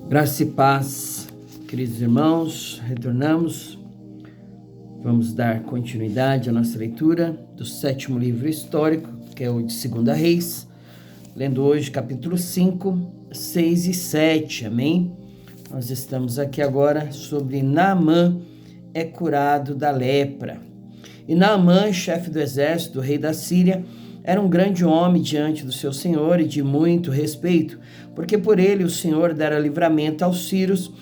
Graça e paz, queridos irmãos, retornamos. Vamos dar continuidade à nossa leitura do 7º livro histórico, que é o de 2 Reis, lendo hoje capítulo 5, 6 e 7, amém? Nós estamos aqui agora sobre Naamã é curado da lepra. E Naamã, chefe do exército do rei da Síria, era um grande homem diante do seu senhor e de muito respeito, porque por ele o Senhor dera livramento aos sírios,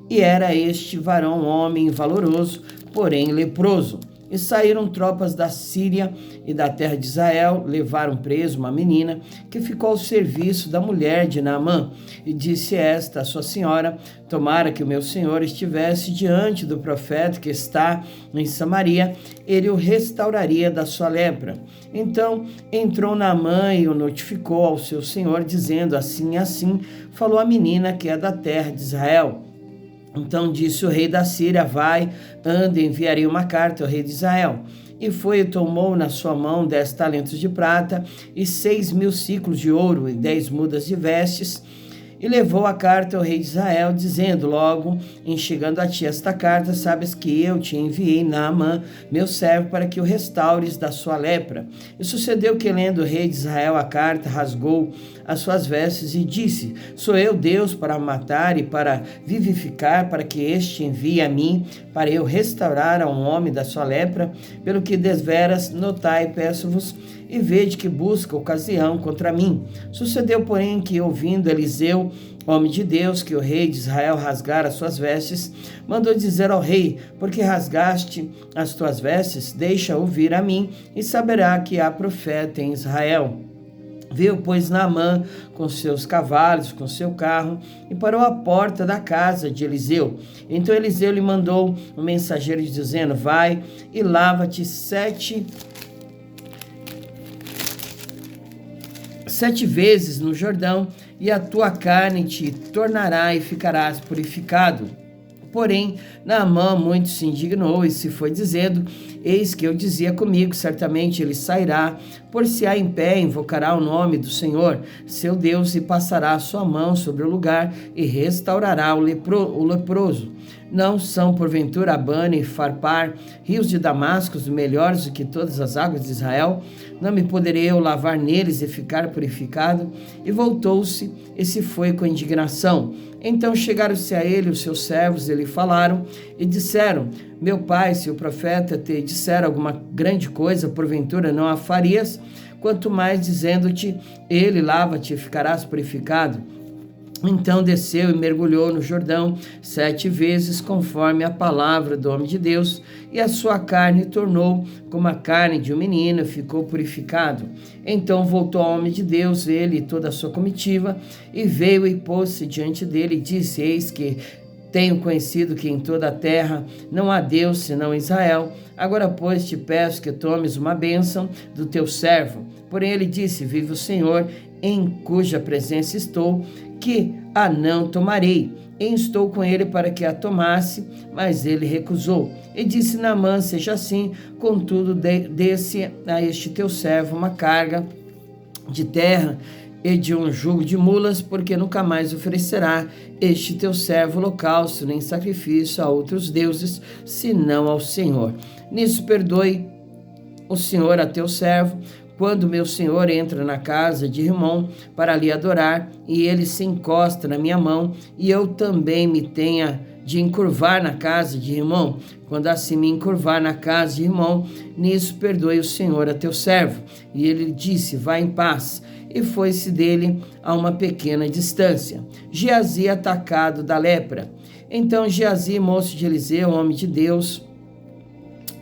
e era este varão homem valoroso, porém leproso. E saíram tropas da Síria e da terra de Israel, levaram preso uma menina que ficou ao serviço da mulher de Naamã. E disse esta a sua senhora: tomara que o meu senhor estivesse diante do profeta que está em Samaria, ele o restauraria da sua lepra. Então entrou Naamã e o notificou ao seu senhor, dizendo: assim e assim falou a menina que é da terra de Israel. Então disse o rei da Síria: vai, anda, enviarei uma carta ao rei de Israel. E foi e tomou na sua mão 10 talentos de prata e 6.000 siclos de ouro e 10 mudas de vestes, e levou a carta ao rei de Israel, dizendo: logo em chegando a ti esta carta, sabes que eu te enviei Naamã, meu servo, para que o restaures da sua lepra. E sucedeu que, lendo o rei de Israel a carta, rasgou as suas vestes e disse: sou eu Deus para matar e para vivificar, para que este envie a mim, para eu restaurar a um homem da sua lepra? Pelo que deveras notai, peço-vos, e vede que busca ocasião contra mim. Sucedeu, porém, que, ouvindo Eliseu, homem de Deus, que o rei de Israel rasgara as suas vestes, mandou dizer ao rei: porque rasgaste as tuas vestes, deixa-o vir a mim, e saberá que há profeta em Israel. Veio, pois, Naamã com seus cavalos, com seu carro, e parou à porta da casa de Eliseu. Então Eliseu lhe mandou um mensageiro dizendo: vai e lava-te sete vezes no Jordão, e a tua carne te tornará e ficarás purificado. Porém, Naamã muito se indignou e se foi dizendo: eis que eu dizia comigo, certamente ele sairá, por-se-á em pé, invocará o nome do Senhor, seu Deus, e passará a sua mão sobre o lugar e restaurará o leproso. Não são, porventura, Abana e Farpar, rios de Damasco, melhores do que todas as águas de Israel? Não me poderei eu lavar neles e ficar purificado? E voltou-se e se foi com indignação. Então chegaram-se a ele os seus servos e lhe falaram e disseram: meu pai, se o profeta te disser alguma grande coisa, porventura não a farias? Quanto mais dizendo-te: ele lava-te e ficarás purificado. Então desceu e mergulhou no Jordão 7 vezes, conforme a palavra do homem de Deus, e a sua carne tornou como a carne de um menino, e ficou purificado. Então voltou ao homem de Deus, ele e toda a sua comitiva, e veio e pôs-se diante dele, e disse: eis que tenho conhecido que em toda a terra não há Deus senão Israel. Agora, pois, te peço que tomes uma bênção do teu servo. Porém ele disse: vive o Senhor, em cuja presença estou, que a não tomarei. E instou com ele para que a tomasse, mas ele recusou. E disse Naamã: seja assim, contudo desse a este teu servo uma carga de terra e de um jugo de mulas, porque nunca mais oferecerá este teu servo holocausto, nem sacrifício a outros deuses, senão ao Senhor. Nisso perdoe o Senhor a teu servo, quando meu senhor entra na casa de Rimom para lhe adorar, e ele se encosta na minha mão, e eu também me tenha de encurvar na casa de Rimom. Quando assim me encurvar na casa de Rimom, nisso perdoe o Senhor a teu servo. E ele disse: vai em paz. E foi-se dele a uma pequena distância. Geazi atacado da lepra. Então Geazi, moço de Eliseu, homem de Deus,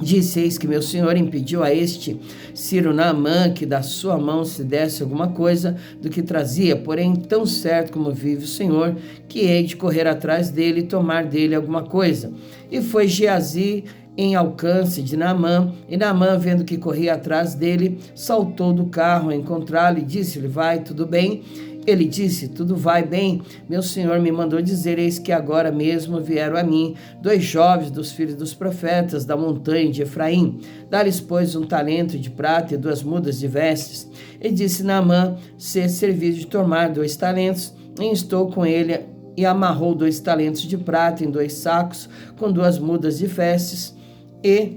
disse: eis que meu senhor impediu a este Ciro Naamã que da sua mão se desse alguma coisa do que trazia, porém tão certo como vive o Senhor, que hei de correr atrás dele e tomar dele alguma coisa. E foi Geazi em alcance de Naamã, e Naamã, vendo que corria atrás dele, saltou do carro a encontrá-lo e disse-lhe: vai, tudo bem? Ele disse: tudo vai bem. Meu senhor me mandou dizer: eis que agora mesmo vieram a mim 2 jovens dos filhos dos profetas da montanha de Efraim. Dá-lhes, pois, 1 talento de prata e 2 mudas de vestes. E disse Naamã: se servir de tomar 2 talentos, e instou com ele e amarrou 2 talentos de prata em 2 sacos com 2 mudas de festes e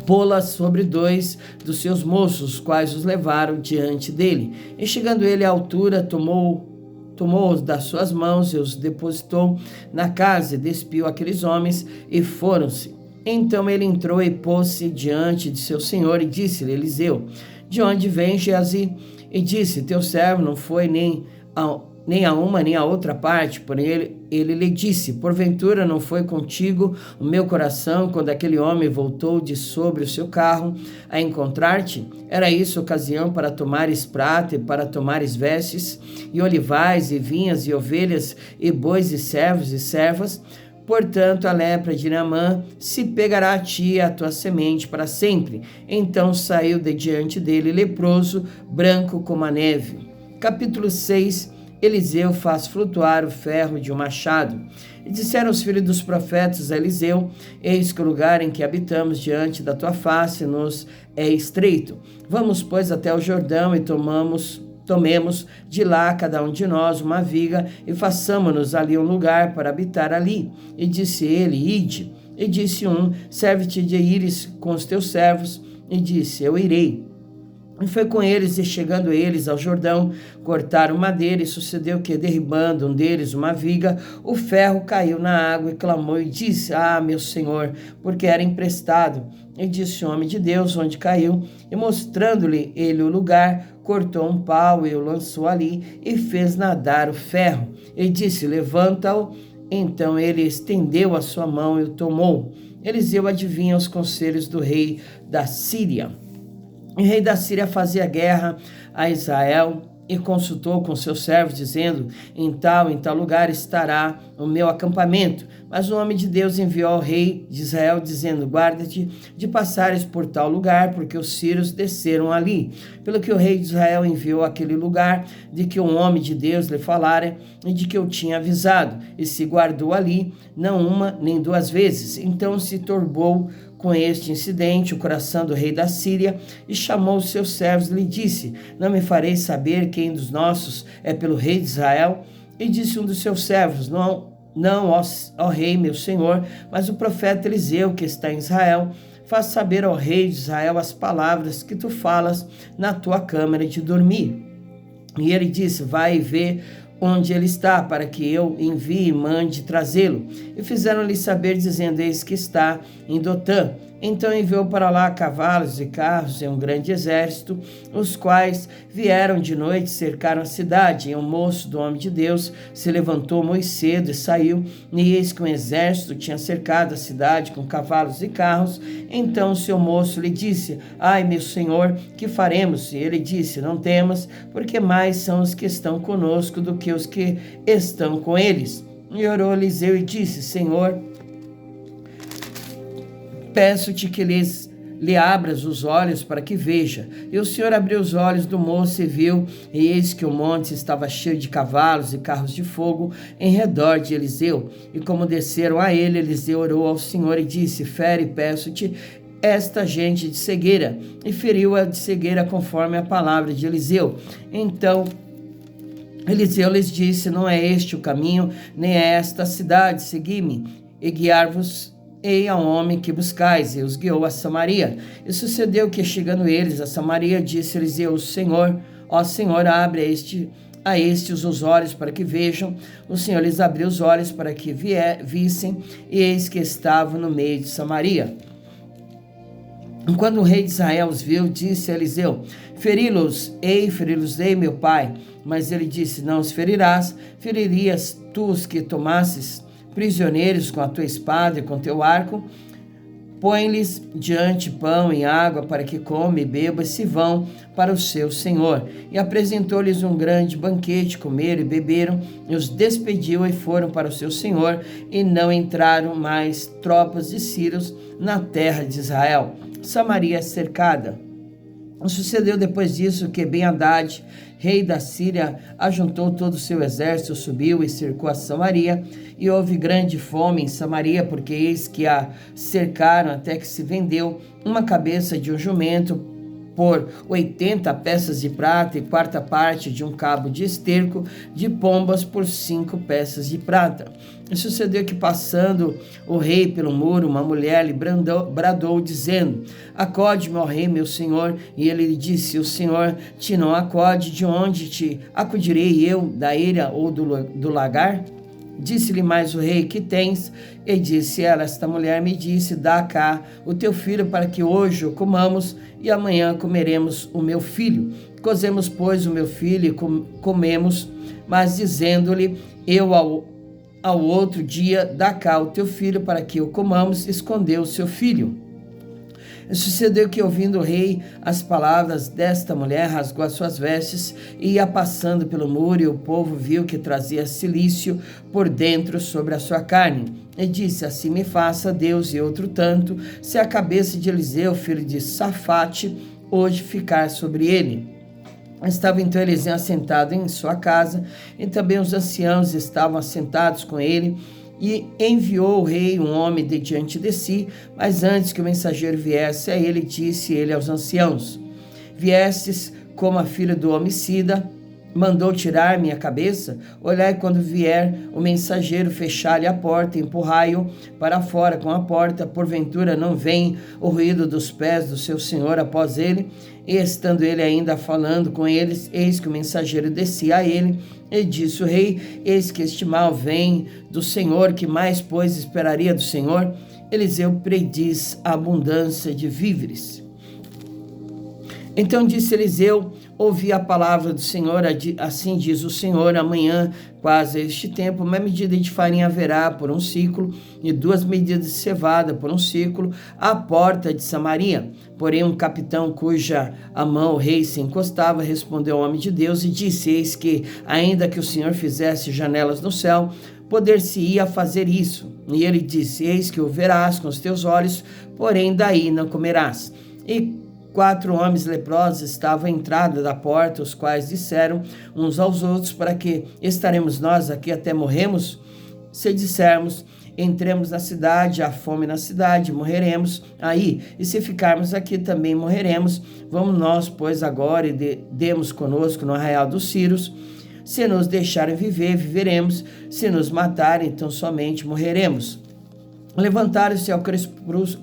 pô-las sobre 2 dos seus moços, os quais os levaram diante dele. E chegando ele à altura, tomou-os das suas mãos e os depositou na casa, e despiu aqueles homens e foram-se. Então ele entrou e pôs-se diante de seu senhor e disse-lhe: Eliseu, de onde vem Geazi? E disse: Teu servo não foi nem a uma nem a outra parte. Porém ele lhe disse: Porventura não foi contigo o meu coração quando aquele homem voltou de sobre o seu carro a encontrar-te? Era isso ocasião para tomares prata e para tomares vestes, e olivais, e vinhas, e ovelhas, e bois, e servos, e servas? Portanto, a lepra de Naamã se pegará a ti e a tua semente para sempre. Então saiu de diante dele leproso, branco como a neve. Capítulo 6. Eliseu faz flutuar o ferro de um machado. E disseram os filhos dos profetas a Eliseu: Eis que o lugar em que habitamos diante da tua face nos é estreito. Vamos, pois, até o Jordão e tomemos de lá cada um de nós uma viga e façamo-nos ali um lugar para habitar ali. E disse ele: Ide. E disse um: Serve-te de ires com os teus servos. E disse: Eu irei. E foi com eles, e chegando eles ao Jordão, cortaram madeira, e sucedeu que, derribando um deles uma viga, o ferro caiu na água, e clamou e disse: Ah, meu senhor, porque era emprestado. E disse o homem de Deus onde caiu, e mostrando-lhe ele o lugar, cortou um pau e o lançou ali, e fez nadar o ferro. E disse: Levanta-o. Então ele estendeu a sua mão e o tomou. Eliseu adivinha os conselhos do rei da Síria. O rei da Síria fazia guerra a Israel e consultou com seus servos, dizendo: em tal lugar estará o meu acampamento. Mas o homem de Deus enviou ao rei de Israel, dizendo: guarda-te de passares por tal lugar, porque os sírios desceram ali. Pelo que o rei de Israel enviou àquele lugar, de que um homem de Deus lhe falara, e de que eu tinha avisado, e se guardou ali, não uma nem 2 vezes. Então se turbou com este incidente o coração do rei da Síria, e chamou os seus servos e lhe disse: Não me fareis saber quem dos nossos é pelo rei de Israel? E disse um dos seus servos: Não, ó rei, meu senhor, mas o profeta Eliseu, que está em Israel. Faz saber ao rei de Israel as palavras que tu falas na tua câmara de dormir. E ele disse: Vai e vê onde ele está, para que eu envie e mande trazê-lo. E fizeram-lhe saber, dizendo: Eis que está em Dotã. Então enviou para lá cavalos e carros e um grande exército, os quais vieram de noite, cercaram a cidade. E um moço do homem de Deus se levantou muito cedo e saiu, e eis que um exército tinha cercado a cidade com cavalos e carros. Então o seu moço lhe disse: Ai, meu senhor, que faremos? E ele disse: Não temas, porque mais são os que estão conosco do que os que estão com eles. E orou Eliseu e disse: Senhor, peço-te que lhe abras os olhos para que veja. E o Senhor abriu os olhos do moço e viu, e eis que o monte estava cheio de cavalos e carros de fogo em redor de Eliseu. E como desceram a ele, Eliseu orou ao Senhor e disse: Fere, peço-te, esta gente de cegueira. E feriu-a de cegueira conforme a palavra de Eliseu. Então Eliseu lhes disse: Não é este o caminho, nem é esta a cidade, segui-me, e guiar-vos ei a um homem que buscais. E os guiou a Samaria. E sucedeu que, chegando eles a Samaria, disse Eliseu: Senhor, ó Senhor, abre a estes os olhos para que vejam. O Senhor lhes abriu os olhos para que vissem, e eis que estavam no meio de Samaria. Quando o rei de Israel os viu, disse a Eliseu: feri-los-ei, meu pai. Mas ele disse: Não os ferirás. Feririas tu os que tomasses prisioneiros com a tua espada e com teu arco? Põe-lhes diante pão e água para que come e beba e se vão para o seu senhor. E apresentou-lhes um grande banquete, comeram e beberam, e os despediu e foram para o seu senhor, e não entraram mais tropas de sírios na terra de Israel. Samaria cercada. Sucedeu depois disso que Ben-Hadad, rei da Síria, ajuntou todo o seu exército, subiu e cercou a Samaria, e houve grande fome em Samaria, porque eis que a cercaram até que se vendeu uma cabeça de um jumento por 80 peças de prata e quarta parte de um cabo de esterco de pombas por 5 peças de prata. E sucedeu que, passando o rei pelo muro, uma mulher lhe bradou, dizendo: acode-me, ó rei, meu senhor. E ele lhe disse: o senhor te não acode, de onde te acudirei eu, da ilha ou do lagar? Disse-lhe mais o rei: que tens? E disse ela: esta mulher me disse: dá cá o teu filho, para que hoje o comamos e amanhã comeremos o meu filho. Cozemos, pois, o meu filho e comemos. Mas dizendo-lhe eu ao outro dia: dá cá o teu filho, para que o comamos, escondeu o seu filho. E sucedeu que, ouvindo o rei as palavras desta mulher, rasgou as suas vestes e ia passando pelo muro, e o povo viu que trazia cilício por dentro sobre a sua carne. E disse: assim me faça Deus e outro tanto, se a cabeça de Eliseu, filho de Safate, hoje ficar sobre ele. Estava então Eliseu assentado em sua casa, e também os anciãos estavam assentados com ele. E enviou o rei um homem de diante de si, mas antes que o mensageiro viesse a ele, disse ele aos anciãos: viestes como a filha do homicida, mandou tirar minha cabeça? Olhai, quando vier o mensageiro, fechai-lhe a porta, empurrai-o para fora com a porta, porventura não vem o ruído dos pés do seu senhor após ele? E estando ele ainda falando com eles, eis que o mensageiro descia a ele, e disse o rei: eis que este mal vem do Senhor, que mais, pois, esperaria do Senhor? Eliseu prediz a abundância de víveres. Então disse Eliseu: ouvi a palavra do Senhor, assim diz o Senhor: amanhã, quase a este tempo, uma medida de farinha haverá por um ciclo, e 2 medidas de cevada por um ciclo, à porta de Samaria. Porém, um capitão cuja a mão o rei se encostava, respondeu ao homem de Deus e disse: eis que, ainda que o Senhor fizesse janelas no céu, poder-se-ia fazer isso. E ele disse: eis que o verás com os teus olhos, porém daí não comerás. E 4 homens leprosos estavam à entrada da porta, os quais disseram uns aos outros: para que estaremos nós aqui até morremos? Se dissermos: entremos na cidade, há fome na cidade, morreremos aí, e se ficarmos aqui também morreremos. Vamos nós, pois, agora e demos conosco no arraial dos Círios. Se nos deixarem viver, viveremos; se nos matarem, então somente morreremos. Levantaram-se ao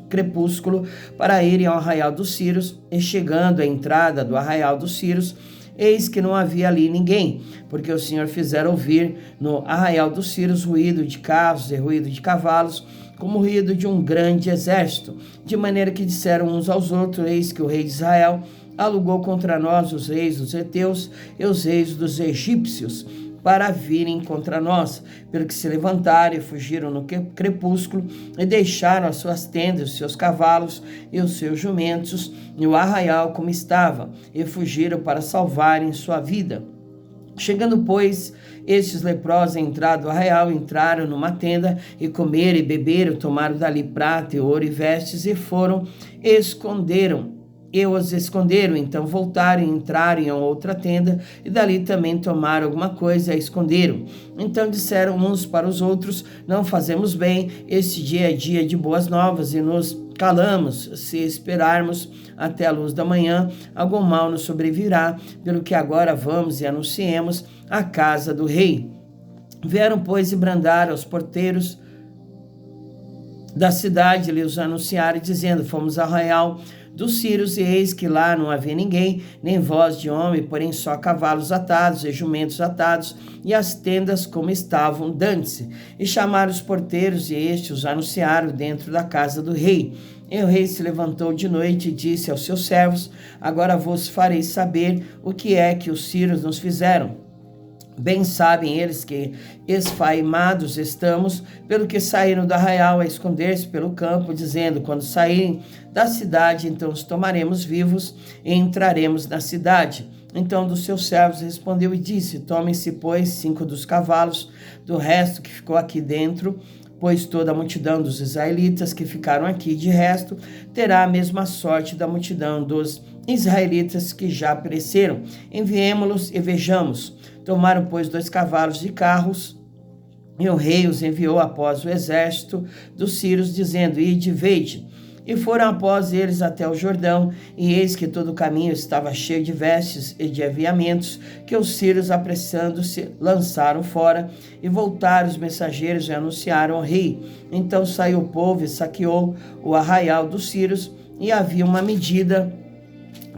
crepúsculo para irem ao arraial dos Círios, e chegando à entrada do arraial dos Círios, eis que não havia ali ninguém, porque o Senhor fizera ouvir no arraial dos Círios ruído de carros e ruído de cavalos, como o ruído de um grande exército, de maneira que disseram uns aos outros: eis que o rei de Israel alugou contra nós os reis dos heteus e os reis dos egípcios, para virem contra nós, pelo que se levantaram e fugiram no crepúsculo, e deixaram as suas tendas, os seus cavalos e os seus jumentos no arraial como estava, e fugiram para salvarem sua vida. Chegando, pois, estes leprosos à entrada do arraial, entraram numa tenda, e comeram e beberam, tomaram dali prata e ouro e vestes, e foram, os esconderam. Então voltaram e entraram em outra tenda, e dali também tomaram alguma coisa e a esconderam. Então disseram uns para os outros: não fazemos bem, este dia é dia de boas novas, e nos calamos. Se esperarmos até a luz da manhã, algum mal nos sobrevirá, pelo que agora vamos e anunciemos a casa do rei. Vieram, pois, e brandaram aos porteiros da cidade, lhes anunciaram, dizendo: fomos ao arraial dos Círios, e eis que lá não havia ninguém, nem voz de homem, porém só cavalos atados e jumentos atados, e as tendas como estavam dantes. E chamaram os porteiros, e estes os anunciaram dentro da casa do rei. E o rei se levantou de noite e disse aos seus servos: agora vos farei saber o que é que os sírios nos fizeram. Bem sabem eles que esfaimados estamos, pelo que saíram do arraial a esconder-se pelo campo, dizendo: quando saírem da cidade, então os tomaremos vivos e entraremos na cidade. Então dos seus servos respondeu e disse: tomem-se, pois, 5 dos cavalos do resto que ficou aqui dentro, pois toda a multidão dos israelitas que ficaram aqui de resto terá a mesma sorte da multidão dos israelitas que já pereceram. Enviemo-los e vejamos. Tomaram, pois, 2 cavalos de carros, e o rei os enviou após o exército dos sírios, dizendo: ide, vede. E foram após eles até o Jordão, e eis que todo o caminho estava cheio de vestes e de aviamentos, que os sírios, apressando-se, lançaram fora, e voltaram os mensageiros e anunciaram ao rei. Então saiu o povo e saqueou o arraial dos sírios, e havia uma medida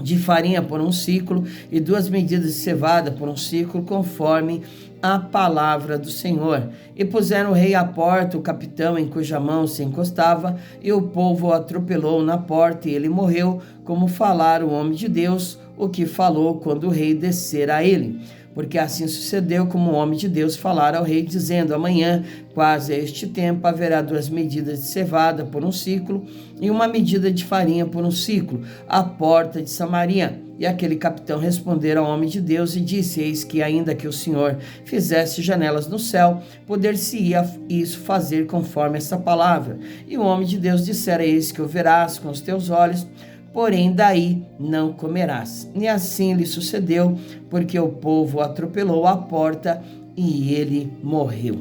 de farinha por um ciclo e 2 medidas de cevada por um ciclo, conforme a palavra do Senhor. E puseram o rei à porta, o capitão em cuja mão se encostava, e o povo o atropelou na porta, e ele morreu, como falara o homem de Deus, o que falou quando o rei descera a ele. Porque assim sucedeu como o homem de Deus falara ao rei, dizendo: amanhã, quase a este tempo, haverá 2 medidas de cevada por um ciclo e 1 medida de farinha por um ciclo, à porta de Samaria. E aquele capitão respondeu ao homem de Deus e disse: eis que ainda que o Senhor fizesse janelas no céu, poder-se-ia isso fazer conforme essa palavra. E o homem de Deus dissera: eis que o verás com os teus olhos, porém daí não comerás. E assim lhe sucedeu, porque o povo o atropelou à porta e ele morreu.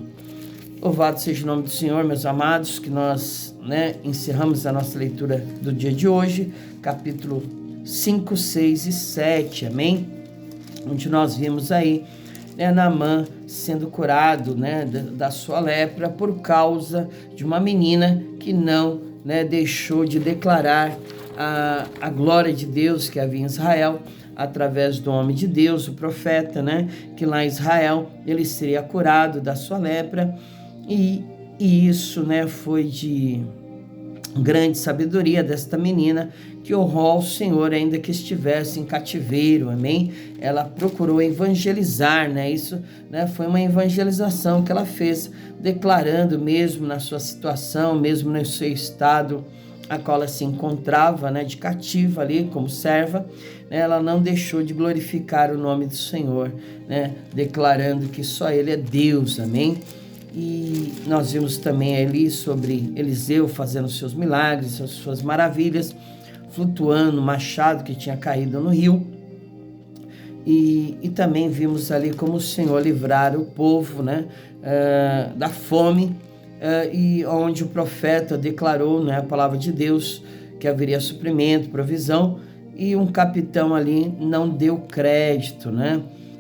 Louvado seja o nome do Senhor, meus amados, que nós encerramos a nossa leitura do dia de hoje, capítulo 5, 6 e 7, amém? Onde nós vimos aí Naamã sendo curado da sua lepra por causa de uma menina que não deixou de declarar a glória de Deus que havia em Israel, através do homem de Deus, o profeta, que lá em Israel ele seria curado da sua lepra, e isso foi de grande sabedoria desta menina, que honrou ao Senhor ainda que estivesse em cativeiro, amém? Ela procurou evangelizar, isso foi uma evangelização que ela fez, declarando mesmo na sua situação, mesmo no seu estado a qual ela se encontrava, de cativa ali como serva, ela não deixou de glorificar o nome do Senhor, declarando que só Ele é Deus, amém? E nós vimos também ali sobre Eliseu fazendo seus milagres, as suas maravilhas, flutuando o machado que tinha caído no rio, e também vimos ali como o Senhor livrara o povo da fome, e onde o profeta declarou a palavra de Deus, que haveria suprimento, provisão, e um capitão ali não deu crédito,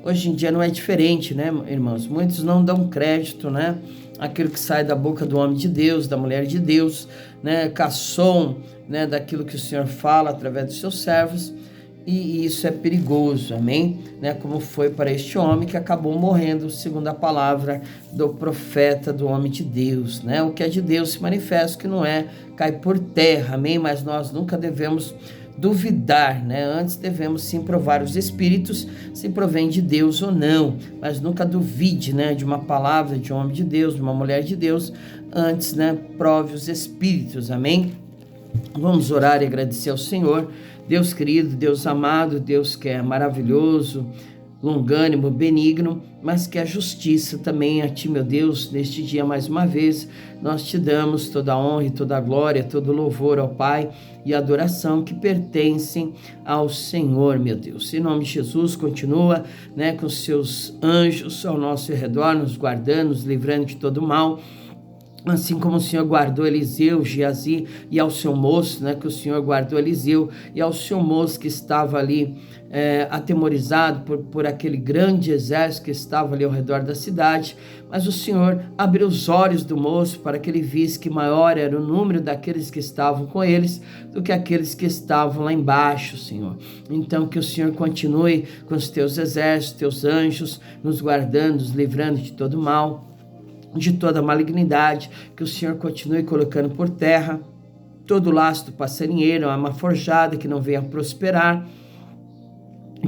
Hoje em dia não é diferente, irmãos? Muitos não dão crédito, aquilo que sai da boca do homem de Deus, da mulher de Deus, caçam, daquilo que o Senhor fala através dos seus servos, e isso é perigoso, amém? Como foi para este homem que acabou morrendo, segundo a palavra do profeta, do homem de Deus, O que é de Deus se manifesta, que não cai por terra, amém? Mas nós nunca devemos duvidar, Antes devemos sim provar os espíritos, se provém de Deus ou não, mas nunca duvide, de uma palavra de um homem de Deus, de uma mulher de Deus, antes, prove os espíritos, amém? Vamos orar e agradecer ao Senhor, Deus querido, Deus amado, Deus que é maravilhoso, longânimo, benigno, mas que a justiça também a Ti, meu Deus, neste dia mais uma vez, nós Te damos toda a honra e toda a glória, todo o louvor ao Pai e adoração que pertencem ao Senhor, meu Deus. Em nome de Jesus, continua, com os Seus anjos ao nosso redor, nos guardando, nos livrando de todo mal, assim como o Senhor guardou Eliseu, Geazi e ao seu moço, que o Senhor guardou Eliseu e ao seu moço que estava ali atemorizado por aquele grande exército que estava ali ao redor da cidade, mas o Senhor abriu os olhos do moço para que ele visse que maior era o número daqueles que estavam com eles do que aqueles que estavam lá embaixo, Senhor. Então que o Senhor continue com os Teus exércitos, Teus anjos, nos guardando, nos livrando de todo mal, de toda malignidade, que o Senhor continue colocando por terra todo laço do passarinheiro, arma forjada que não venha prosperar,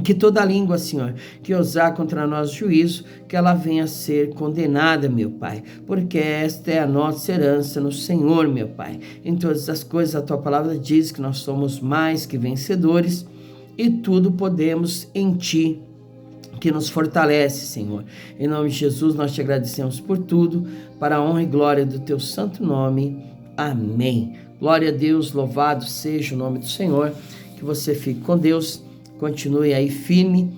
que toda língua, Senhor, que ousar contra nós juízo, que ela venha a ser condenada, meu Pai, porque esta é a nossa herança no Senhor, meu Pai. Em todas as coisas a Tua palavra diz que nós somos mais que vencedores e tudo podemos em Ti, que nos fortalece, Senhor. Em nome de Jesus, nós Te agradecemos por tudo, para a honra e glória do Teu santo nome. Amém. Glória a Deus, louvado seja o nome do Senhor. Que você fique com Deus, continue aí firme,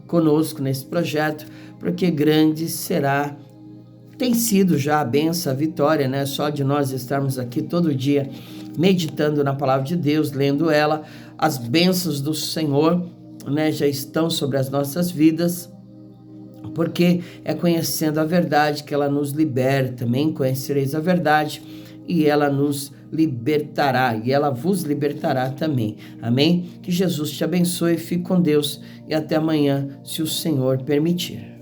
conosco nesse projeto, porque grande será, tem sido já a bênção, a vitória, só de nós estarmos aqui todo dia meditando na palavra de Deus, lendo ela, as bênçãos do Senhor, né, já estão sobre as nossas vidas, porque é conhecendo a verdade que ela nos liberta. Também conhecereis a verdade e ela nos libertará, e ela vos libertará também. Amém? Que Jesus te abençoe, fique com Deus e até amanhã, se o Senhor permitir.